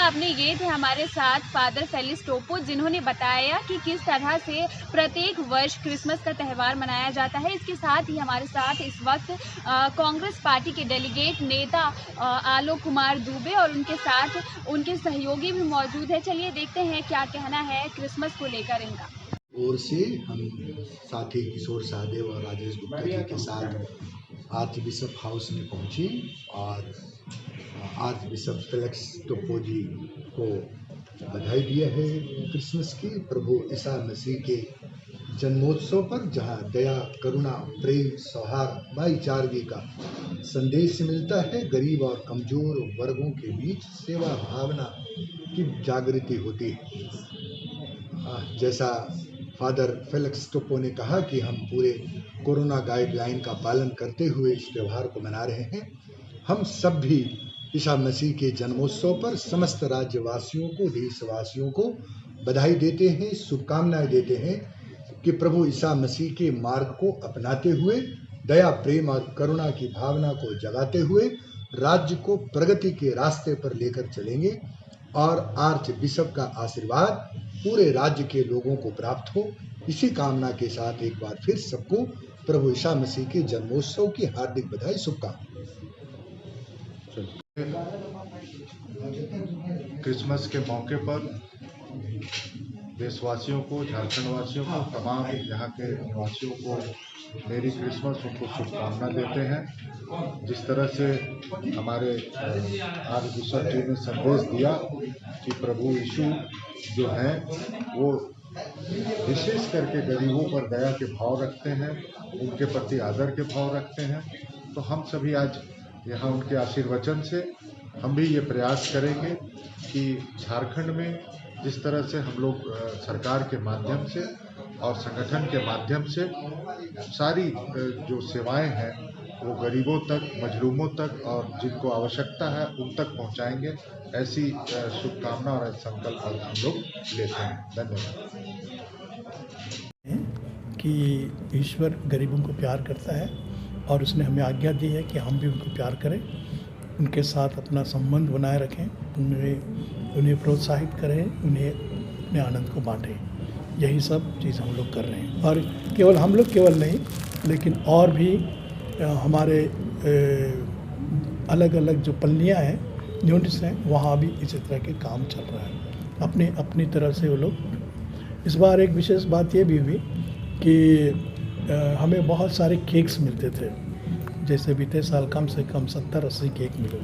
आपने। ये थे हमारे साथ फादर फेलिक्स टोपो, जिन्होंने बताया कि किस तरह से प्रत्येक वर्ष क्रिसमस का त्यौहार मनाया जाता है। इसके साथ ही हमारे साथ इस वक्त कांग्रेस पार्टी के डेलीगेट नेता आलोक कुमार दुबे और उनके साथ उनके सहयोगी भी मौजूद है। चलिए देखते हैं क्या कहना है क्रिसमस को लेकर इनका। ओर से हम साथी किशोर सहदेव और राजेश गुप्ता जी के साथ आर्च बिशप हाउस में पहुंची और आर्च बिशप फेलिक्स टोपो जी को बधाई दिया है क्रिसमस की, प्रभु ईसा मसीह के जन्मोत्सव पर, जहां दया, करुणा, प्रेम, सौहार्द, भाईचारगी का संदेश मिलता है। गरीब और कमजोर वर्गों के बीच सेवा भावना की जागृति होती है। जैसा फादर फेलिक्स टोपो ने कहा कि हम पूरे कोरोना गाइडलाइन का पालन करते हुए इस त्यौहार को मना रहे हैं। हम सब भी ईसा मसीह के जन्मोत्सव पर समस्त राज्यवासियों को, देशवासियों को बधाई देते हैं, शुभकामनाएं देते हैं कि प्रभु ईसा मसीह के मार्ग को अपनाते हुए, दया, प्रेम और करुणा की भावना को जगाते हुए राज्य को प्रगति के रास्ते पर लेकर चलेंगे और आर्च बिशप का आशीर्वाद पूरे राज्य के लोगों को प्राप्त हो। इसी कामना के साथ एक बार फिर सबको प्रभु ईसा मसीह के जन्मोत्सव की हार्दिक बधाई, शुभकामनाएं। क्रिसमस के मौके पर देशवासियों को, झारखंड वासियों को, तमाम यहाँ के निवासियों को मेरी क्रिसमस, उनको शुभकामना देते हैं। जिस तरह से हमारे आर्च बिशप जी ने संदेश दिया कि प्रभु यीशु जो हैं वो विशेष करके गरीबों पर दया के भाव रखते हैं, उनके प्रति आदर के भाव रखते हैं, तो हम सभी आज यहाँ उनके आशीर्वचन से हम भी ये प्रयास करेंगे कि झारखंड में जिस तरह से हम लोग सरकार के माध्यम से और संगठन के माध्यम से सारी जो सेवाएं हैं वो गरीबों तक, मजलूमों तक और जिनको आवश्यकता है उन तक पहुंचाएंगे, ऐसी शुभकामना और संकल्प हम लोग लेते हैं। धन्यवाद। कि ईश्वर गरीबों को प्यार करता है और उसने हमें आज्ञा दी है कि हम भी उनको प्यार करें, उनके साथ अपना संबंध बनाए रखें, उन्हें प्रोत्साहित करें, उन्हें अपने आनंद को बांटें। यही सब चीज़ हम लोग कर रहे हैं और केवल हम लोग केवल नहीं, लेकिन और भी हमारे अलग अलग जो पल्लियाँ हैं, यूनिट्स हैं, वहाँ भी इसी तरह के काम चल रहा है अपनी तरह से वो लोग। इस बार एक विशेष बात ये भी हुई कि हमें बहुत सारे केक्स मिलते थे। जैसे बीते साल कम से कम 70-80 केक मिले।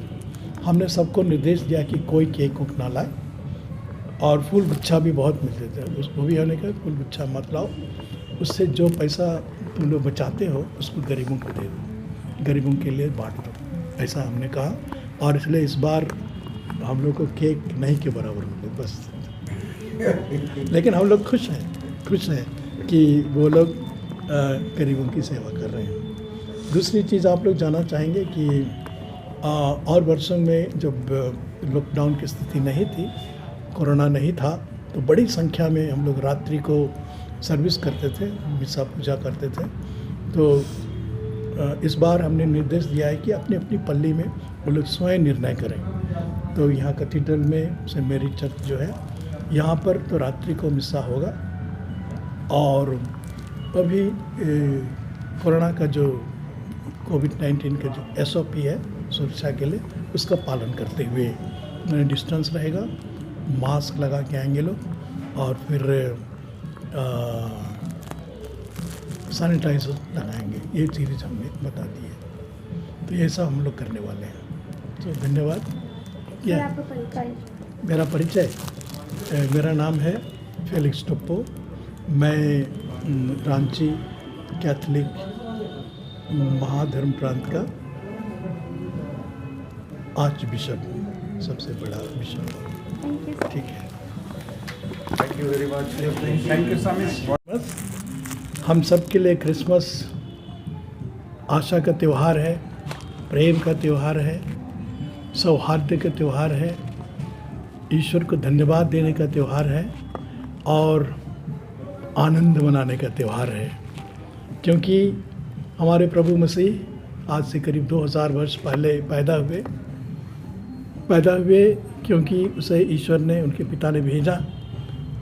हमने सबको निर्देश दिया कि कोई केक उक ना लाए और फूल गुच्छा भी बहुत मिलते थे, उसको भी हमने कहा फूल गुच्छा मत लाओ, उससे जो पैसा तुम लोग बचाते हो उसको गरीबों को दे दो, गरीबों के लिए बांट दो, ऐसा हमने कहा। और इसलिए इस बार हम लोग को केक नहीं के बराबर मिले बस। लेकिन हम लोग खुश हैं कि वो लोग गरीबों की सेवा कर रहे हैं। दूसरी चीज़ आप लोग जानना चाहेंगे कि और वर्षों में जब लॉकडाउन की स्थिति नहीं थी, कोरोना नहीं था, तो बड़ी संख्या में हम लोग रात्रि को सर्विस करते थे, मिसा पूजा करते थे। तो इस बार हमने निर्देश दिया है कि अपनी अपनी पल्ली में वो लोग स्वयं निर्णय करें। तो यहाँ कैथेड्रल में सेंट मैरी चर्च जो है, यहाँ पर तो रात्रि को मिसा होगा और अभी कोरोना का जो कोविड-19 का जो SOP है सुरक्षा के लिए, उसका पालन करते हुए डिस्टेंस रहेगा, मास्क लगा के आएंगे लोग और फिर सैनिटाइजर लगाएंगे। ये चीज़ हमने बता दी है, तो ये सब हम लोग करने वाले हैं। तो धन्यवाद। मेरा परिचय, मेरा नाम है फेलिक्स टोपो। मैं रांची कैथोलिक महाधर्म प्रांत का आर्च बिशप, सबसे बड़ा बिशप। ठीक है, thank you very much. Thank you so much. हम सब के लिए क्रिसमस आशा का त्यौहार है, प्रेम का त्यौहार है, सौहार्द का त्यौहार है, ईश्वर को धन्यवाद देने का त्यौहार है और आनंद मनाने का त्यौहार है। क्योंकि हमारे प्रभु मसीह आज से करीब 2000 वर्ष पहले पैदा हुए पैदा हुए क्योंकि उसे ईश्वर ने, उनके पिता ने भेजा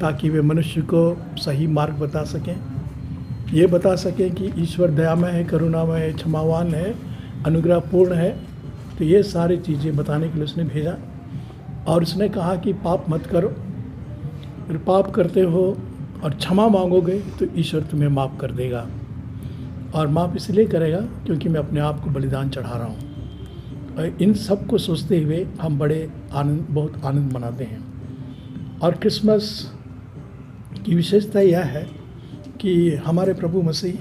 ताकि वे मनुष्य को सही मार्ग बता सकें, ये बता सकें कि ईश्वर दयामय है, करुणामय है, क्षमावान है, अनुग्रहपूर्ण है। तो ये सारी चीज़ें बताने के लिए उसने भेजा। और उसने कहा कि पाप मत करो, अगर पाप करते हो और क्षमा मांगोगे तो ईश्वर तुम्हें माफ़ कर देगा, और माफ़ इसलिए करेगा क्योंकि मैं अपने आप को बलिदान चढ़ा रहा हूँ। और इन सब को सोचते हुए हम बहुत आनंद मनाते हैं। और क्रिसमस की विशेषता यह है कि हमारे प्रभु मसीह,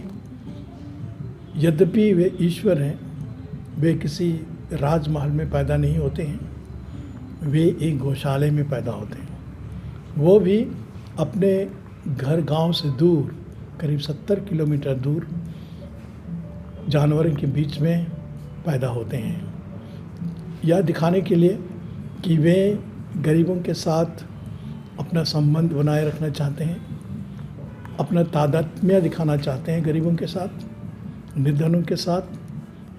यद्यपि वे ईश्वर हैं, वे किसी राजमहल में पैदा नहीं होते हैं, वे एक गौशाले में पैदा होते हैं। वो भी अपने घर गांव से दूर, करीब 70 किलोमीटर दूर जानवरों के बीच में पैदा होते हैं, यह दिखाने के लिए कि वे गरीबों के साथ अपना संबंध बनाए रखना चाहते हैं, अपना तादात्म्य दिखाना चाहते हैं गरीबों के साथ, निर्धनों के साथ,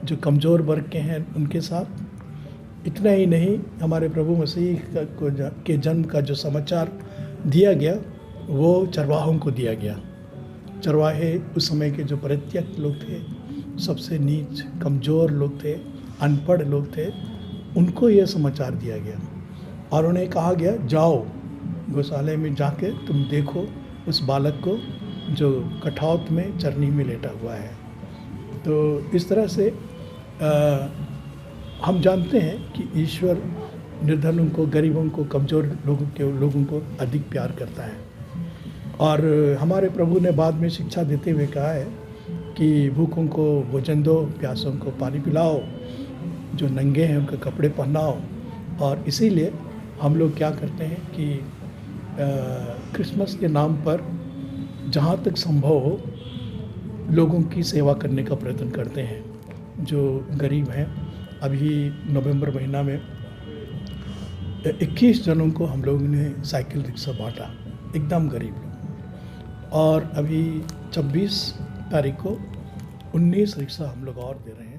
जो कमज़ोर वर्ग के हैं उनके साथ। इतना ही नहीं, हमारे प्रभु मसीह के जन्म का जो समाचार दिया गया वो चरवाहों को दिया गया। चरवाहे उस समय के जो परित्यक्त लोग थे, सबसे नीच कमज़ोर लोग थे, अनपढ़ लोग थे, उनको यह समाचार दिया गया और उन्हें कहा गया, जाओ गौशाले में जाके तुम देखो उस बालक को जो कठौत में चरनी में लेटा हुआ है। तो इस तरह से हम जानते हैं कि ईश्वर निर्धनों को, गरीबों को, कमज़ोर लोगों को अधिक प्यार करता है। और हमारे प्रभु ने बाद में शिक्षा देते हुए कहा है कि भूखों को भोजन दो, प्यासों को पानी पिलाओ, जो नंगे हैं उनके कपड़े पहनाओ। और इसीलिए हम लोग क्या करते हैं कि क्रिसमस के नाम पर जहाँ तक संभव हो लोगों की सेवा करने का प्रयत्न करते हैं, जो गरीब हैं। अभी नवंबर महीना में 21 जनों को हम लोगों ने साइकिल रिक्शा बांटा, एकदम गरीब लोग। और अभी 26 तारीख को 19 रिक्शा हम लोग और दे रहे हैं।